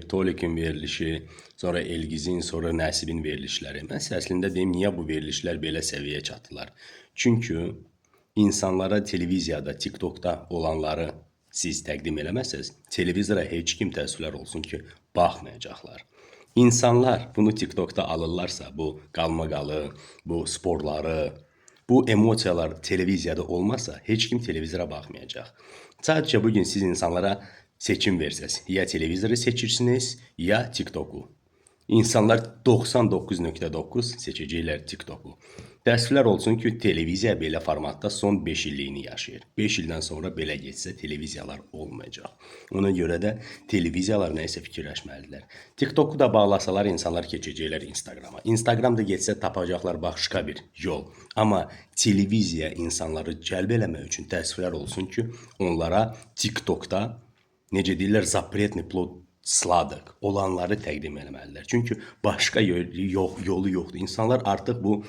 Tolik'in verilişi, sonra Elgiz'in, sonra Nəsibin verilişləri. Mən əslində deyim, niyə bu verilişlər belə səviyyəyə çatdılar? Çünki insanlara televiziyada, TikTokda olanları siz təqdim eləməsəz, televizora heç kim təəssüflər olsun ki, baxmayacaqlar. İnsanlar bunu TikTokda alırlarsa, bu qalmaqalı, bu sporları, bu emosiyalar televiziyada olmasa heç kim televizora baxmayacaq. Sadəcə bugün siz insanlara seçim versəz, ya televizoru seçirsiniz, ya TikToku. İnsanlar 99.9 seçəcəklər TikToku. Təəssüflər olsun ki, televiziya belə formatda son 5 illiyini yaşayır. 5 ildən sonra belə getsə televiziyalar olmayacaq. Ona görə də televiziyalar nəyisə fikirləşməlidirlər. TikToku da bağlasalar insanlar keçəcəklər Instagrama. Instagramda getsə tapacaqlar başqa bir yol. Amma televiziya insanları cəlb eləmək üçün təəssüflər olsun ki, onlara TikTokda necə deyirlər, zapretni plod sladıq olanları təqdim etməlidirlər. Çünki başqa yolu yoxdur. İnsanlar artıq bu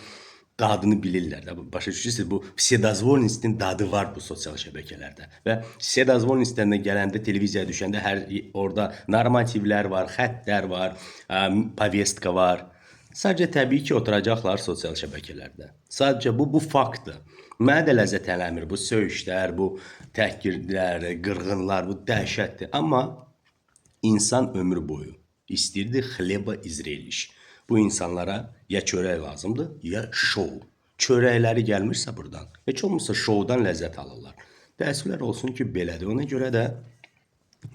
dadını bilirlər. Başa düşürsünüz, bu vседозволенностьin dadı var bu sosial şəbəkələrdə. Və vседозволенностьlərinə gələndə, televiziyaya düşəndə orada normativlər var, xəttlər var, povestka var. Sadəcə təbii ki, oturacaqlar sosial şəbəkələrdə. Sadəcə bu faktdır. Mənə də ləzzət eləmir bu söyüşlər, bu təhqirlər, qırğınlar, bu dəhşətdir. Amma insan ömrü boyu istəyirdi xleba izreliş. Bu insanlara ya çörək lazımdır, ya şou. Çörəkləri gəlmirsə buradan, heç olmasa şoudan ləzzət alırlar. Təəssüflər olsun ki, belədir. Ona görə də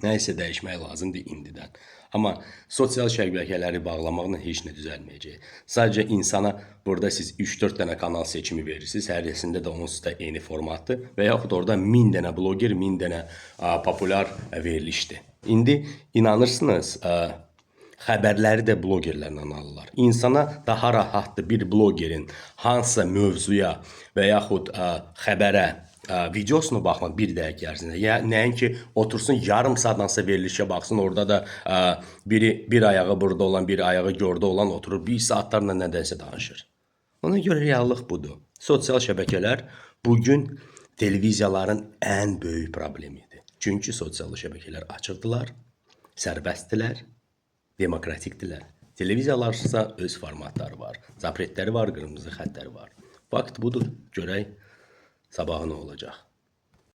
nəyisə dəyişmək lazımdır indidən. Amma sosial şəbəkələri bağlamaqla heç nə düzəlməyəcək. Sadəcə insana burada siz 3-4 dənə kanal seçimi verirsiniz. Hərisində də onsuz da eyni formatdır. Və yaxud orada 1000 dənə bloger, 1000 dənə populyar verilişdir. İndi inanırsınız, xəbərləri də blogerlərdən alırlar. İnsana daha rahatdır bir blogerin hansısa mövzuya və yaxud xəbərə videosunu baxmaq bir dəqiqə ərzində. Nəinki otursun yarım saatdansa verilişə baxsın, orada da bir ayağı burada olan, bir ayağı gördü olan oturur, bir saatlarla nədənsə danışır. Ona görə reallıq budur. Sosial şəbəkələr bugün televiziyaların ən böyük problemidir. Çünki sosial şəbəkələr açıqdılar, sərbəstdilər, demokratikdilər. Televiziyalarsa öz formatları var, zapretləri var, qırmızı xəttləri var. Fakt budur. Görək sabahı nə olacaq.